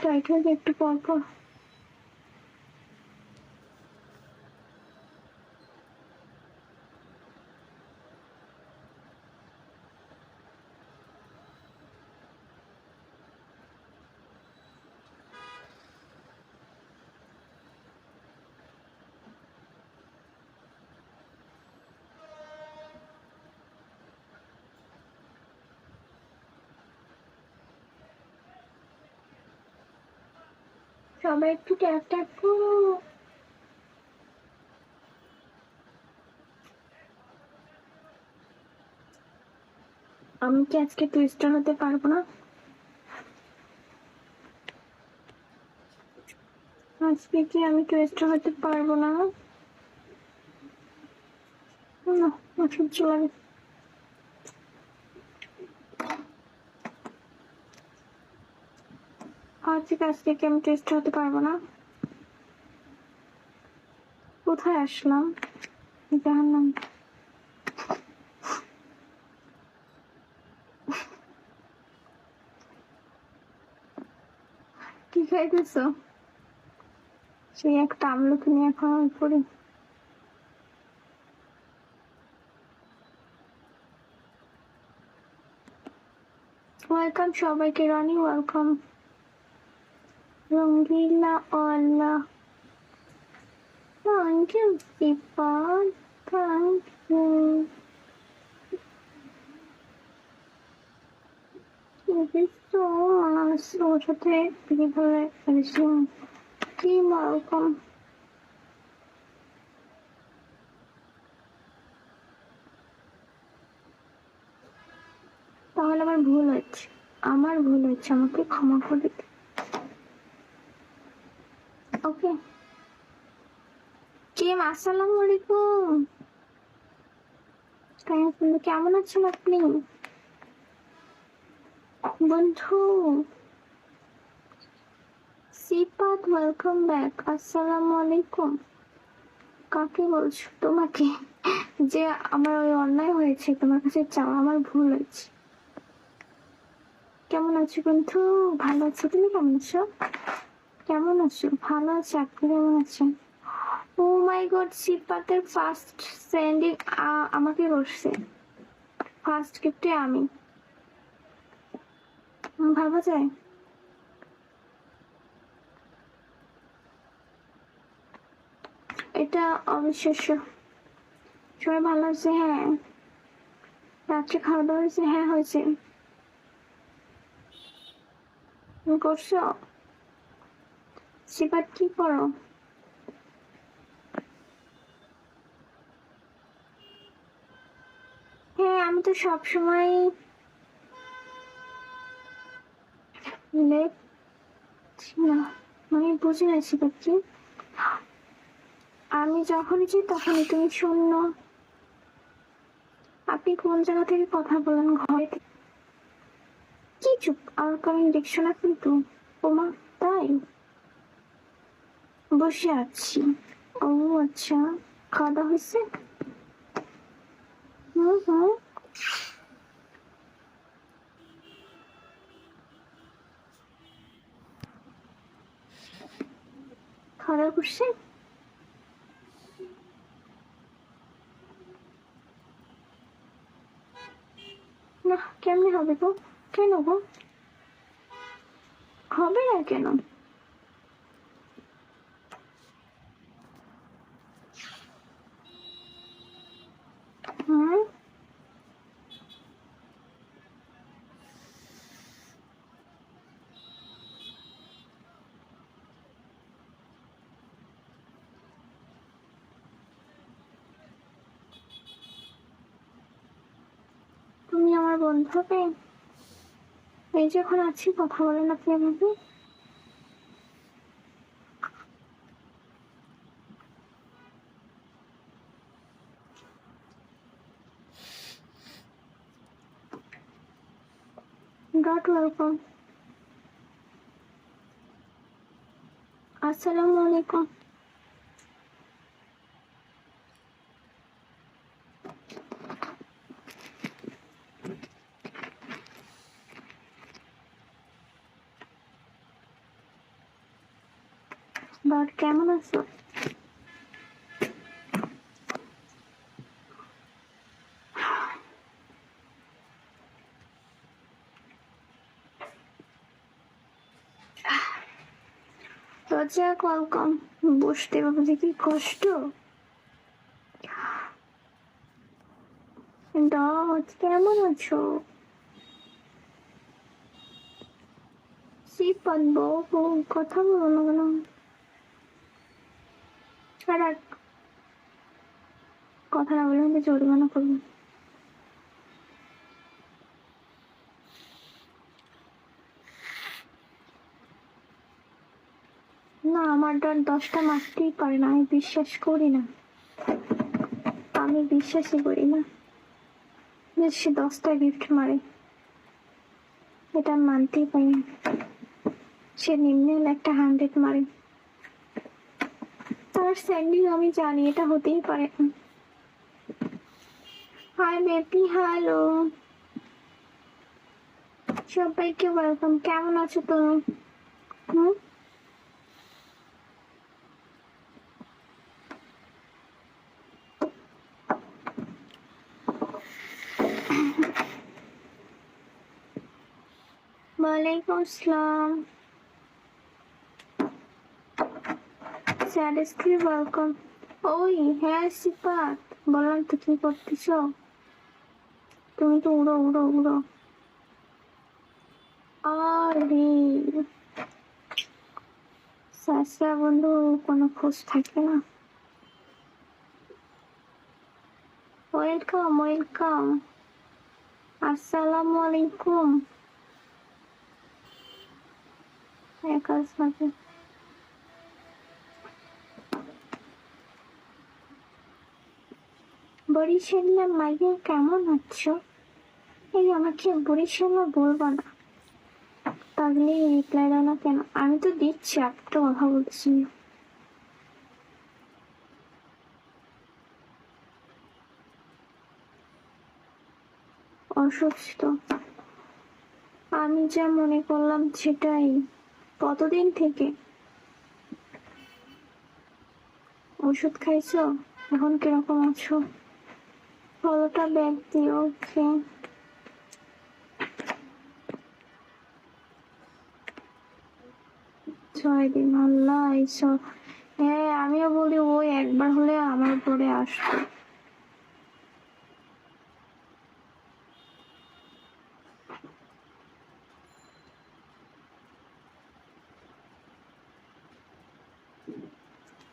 Tight হয়ে যায় একটু পর পর। সবাই একটু ট্যাপ ট্যাপ করো। আমি কি আজকে টুইস্টার হতে পারবো না? আজকে কি আমি টুইস্টার হতে পারবো না? না, অসহ্য লাগে। আজকে কি আমি টুইস্টার হতে পারবো না? কোথায় আসলাম? জাহান্নাম। কি খাইতেছো? সেই একটা আমলকি নিয়ে খাওয়া পড়ি। ওয়েলকাম সবাইকে, Rony welcome. Rangila Wala, thank you Deepak, thank you. ওর সাথে কিভাবে কি ওয়েলকাম। তাহলে আমার ভুল হচ্ছে, আমাকে ক্ষমা করে দিতে। ওকে কেম, আসসালামু আলাইকুম। কেমন আছেন আপনি বন্ধু? সিপাত ওয়েলকাম ব্যাক। আসসালামু আলাইকুম। কাকে বলছো? তোমাকে? যে আমার ওই অন্যায় হয়েছে তোমার কাছে চাওয়া, আমার ভুল হয়েছে। কেমন আছো বন্ধু? ভালো আছো, তুমি কেমন আছো? কেমন আছো? ভালো আছি, আপনি কেমন আছেন? ও মাই গড, সিপাতের ফার্স্ট সেন্ডিং আমাকে করছে, ফার্স্ট গিফটে আমি। ভাবা যায়? এটা অবিশ্বাস্য। সবাই ভালো আছে? হ্যাঁ। রাত্রে খাওয়া দাওয়া হয়েছে? হ্যাঁ হয়েছে। তুমি করছো? সিপাত কি করো? হ্যাঁ, আমি তো সবসময় লেট না, মানে বুঝে না সিপাত কি। আমি যখনই চাই তখনই তুমি শূন্য। আপনি কোন জায়গা থেকে কথা বলেন? ঘরে থেকে? কি চুপ, আমার কারণ দেখছো না কিন্তু। ওমা, তাই? বসে আছি। ও আচ্ছা, খাওয়া দাওয়া হয়েছে? হুম। খাওয়া দাওয়া করছে? না, কেমনে হবে গো? কেন গো? হবে না কেন? হুম। তুমি আমার বন্ধু হবে? এই যখন আছি, কথা বলেন আপনি আমাকে। Not welcome. আসসালামু আলাইকুম। বাট কেমন আছো? দরজা কল কম বসতে বাবা যে কি কষ্ট। দজ কেমন আছো? সিপাত বউ কথা বলো না কেন? আর কথা না বলে আমি জরিমানা করবো। না আমার ডর 10টা মারতেই পারে না, আমি বিশ্বাস করি না, আমি বিশ্বাসই করি না যে সে 10টা গিফট মারে, এটা মানতেই পারি না। সে নিম্নে একটা 100 মারে, তার স্যান্ডিং আমি জানি এটা হতেই পারে না। হাই বেবি, হ্যালো সবাইকে ওয়েলকাম। কেমন আছো তুমি? ওয়ালাইকুম আসসালাম। স্যাডিস্টলি ওয়েলকাম। ওই হ্যাঁ সিপাত, বললাম তো কি করতেছ? তুমি তো উড়ো উড়ো উড়ো। আরে সাসরা বন্ধু কোনো খোঁজ থাকে না। ওয়েলকাম ওয়েলকাম, আসসালামু আলাইকুম। একাজ মাঝে বরিশালের মাইকে কেমন আছো? এই আমাকে বরিশালে বলবা না, তাহলে রিপ্লাই দাও না কেন? আমি তো দিচ্ছি, আপনি তো কথা বলছি। অসুস্থ, আমি যা মনে করলাম সেটাই। কতদিন থেকে? ওষুধ খাইছো? এখন কিরকম আছো? ফলোটা ব্যাগ দিও। ওকে 6 দিন, আল্লাহ এইসব। হ্যাঁ আমিও বলি ওই একবার হলে আমার পরে আসতো।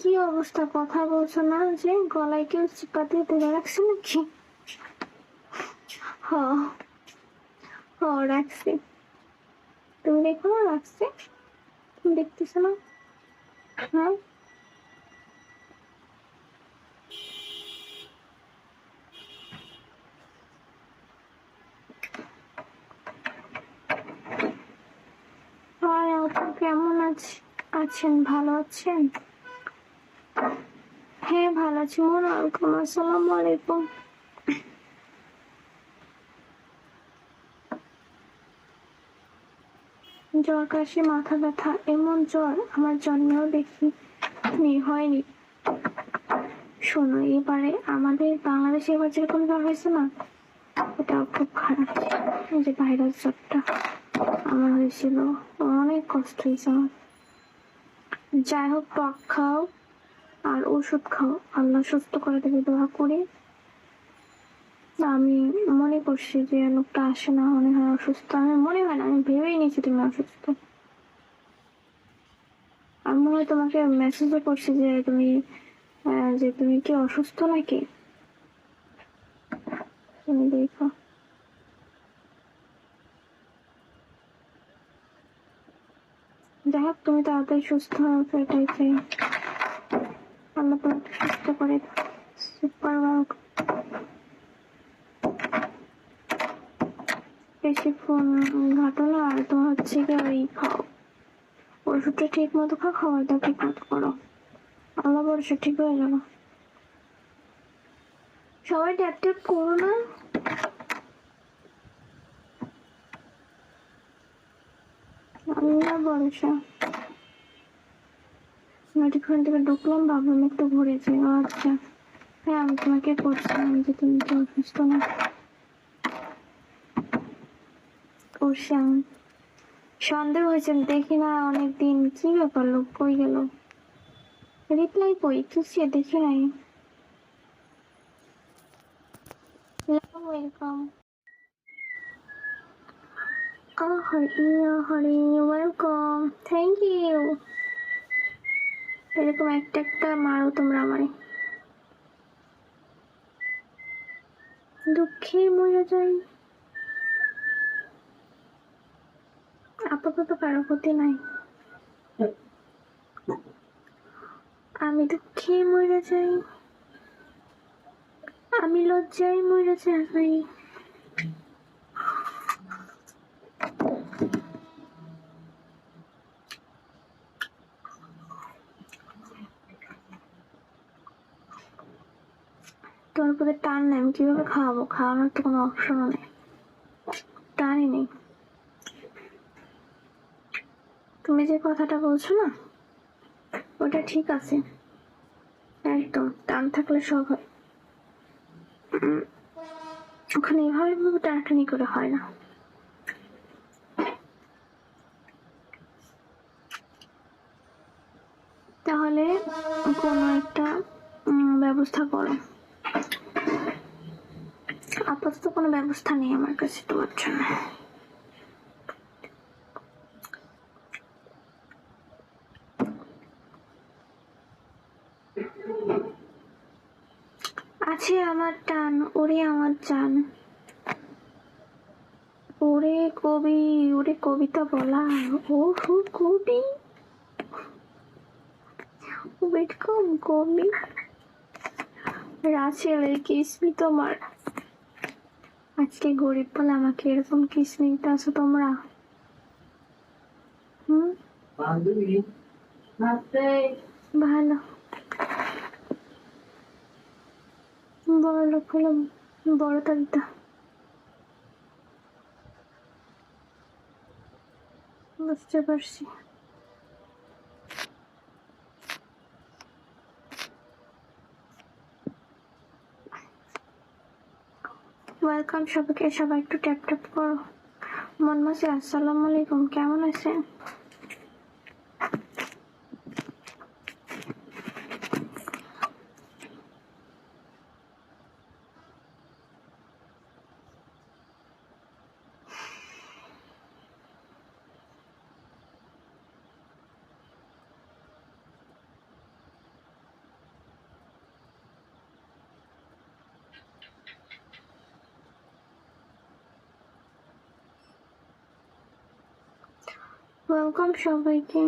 কি অবস্থা, কথা বলছো না যে? গলায় কেউ চিপা দিয়ে ধরে রাখছে নাকি? হ হ রাখছি। তুমি দেখো না রাখছে, তুমি দেখতেছো না? হ্যাঁ হাই আপু, কেমন আছেন? ভালো আছেন? হ্যাঁ ভালো আছি। ওয়ালাইকুম আসসালামু আলাইকুম। জ্বর কাশি মাথা ব্যথা, এমন জ্বর আমার জন্মেও দেখিনি, হয়নি। শোনো এবারে আমাদের বাংলাদেশে এবার যেরকম জ্বর হয়েছে না, এটাও খুব খারাপ। এই যে ভাইরাস জ্বরটা আমার হয়েছিল, অনেক কষ্ট হয়েছে আমার। যাই হোক টক খাও আর ওষুধ খাও, আল্লাহ সুস্থ করে দেবে, দোয়া করি। আমি মনে করছি যে লোকটা আসে না, মনে হয় অসুস্থ। আমি মনে হয় না, আমি ভেবেই নিয়েছি তুমি অসুস্থ। আমি মনে হয় তোমাকে মেসেজও করছি যে তুমি কি অসুস্থ নাকি, তুমি দেখো। যাই হোক তুমি তাড়াতাড়ি সুস্থ হও, এটাই চাই। আল্লাহ তোমাকে সুস্থ করে। সুপার বেশি ফোন ঘাটো না, আর তোমার হচ্ছে কি ওই খাও, ওষুধটা ঠিক মতো খাও, খাবার দাও ঠিক মতো করো, আল্লাহ ভরসা ঠিক হয়ে যাবো। সবাই ট্যাপ ট্যাপ করো না। আল্লাহ ভরসা। নোটিফিকেশন থেকে ঢুকলাম, ভাবলাম একটু ঘুরে যাই। ও আচ্ছা, হ্যাঁ আমি তোমাকে করছিলাম যে তুমি তো অসুস্থ না। করছি আমি, সন্দেহ হয়েছে দেখি না অনেকদিন, কি ব্যাপার লোক কই গেল, রিপ্লাই কই কিছু দেখি নাই। Welcome. Hari welcome, thank you. এরকম একটা একটা মারো তোমরা আমারে, দুঃখে মরে যাই। আপাতত কারো ক্ষতি নাই, আমি দুঃখে মরে যাই, আমি লজ্জায় মরে যাই। তোমার উপরে টান নেই, আমি কিভাবে খাওয়াবো? খাওয়ানোর তো কোনো অপশনও নেই, টানই নেই। তুমি যে কথাটা বলছো না, ওটা ঠিক আছে, একদম টান থাকলে সব হয়। ওখানে এভাবে টানাটানি করে হয় না। তাহলে কোনো একটা ব্যবস্থা করো। আপাতত কোনো ব্যবস্থা নেই আমার কাছে তোমার জন্য। আছে আমার টান, ওরে আমার জান, ওরে কবি, ওরে কবিতা বলা, ও কবি, ওয়েলকাম কবি। রাসেল এই কিসমি তোমার, আজকে গরিব বলে আমাকে এরকম কিসমি দিতে আছো তোমরা। ভালো বড় লোক হলাম, বড় তালিকা। বুঝতে পারছি। ওয়েলকাম সবাইকে, সবাই একটু ট্যাপ ট্যাপ করো। মনমাসি আসসালামু আলাইকুম, কেমন আছেন? ওয়েলকাম সবাইকে,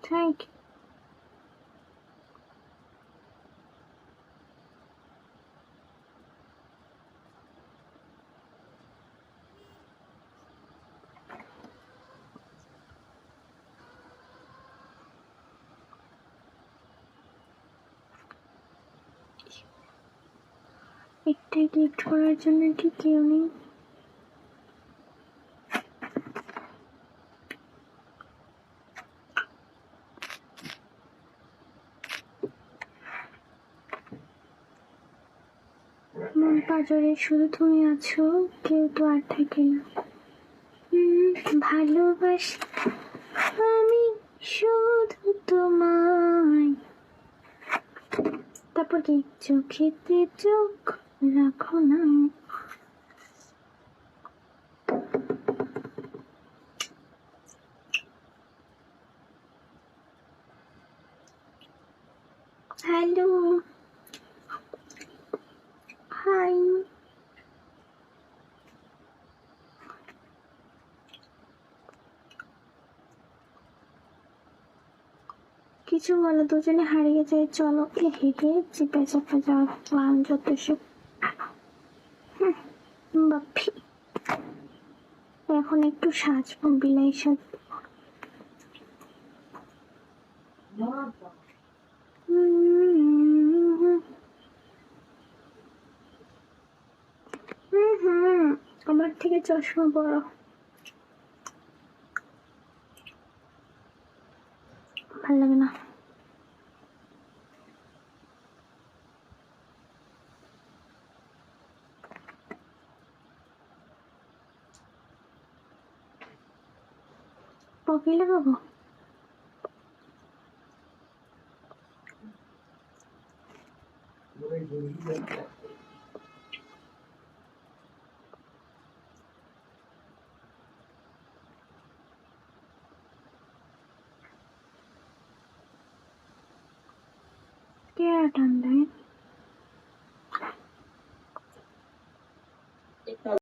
থ্যাংক ইউ। একটা গিফট করার জন্য কি কেউ নেই? মন পাজরে শুধু তুমি আছো, কেউ তো আর থাকে না। ভালোবাসি আমি শুধু তোমায়। তারপর কি, চোখেতে চোখ রাখো না। Hello, hi. কিছু বলো, দুজনে হারিয়ে যায়, চলো হেগে চিপে চাপা যাওয়া প্ল্যান যত সব বাপি। এখন একটু সাজবো, বিলাই সাজবো। আমার থেকে চশমা বড়। ভালো লাগে না। কফি লাগাবো? কে ঠান্ডায়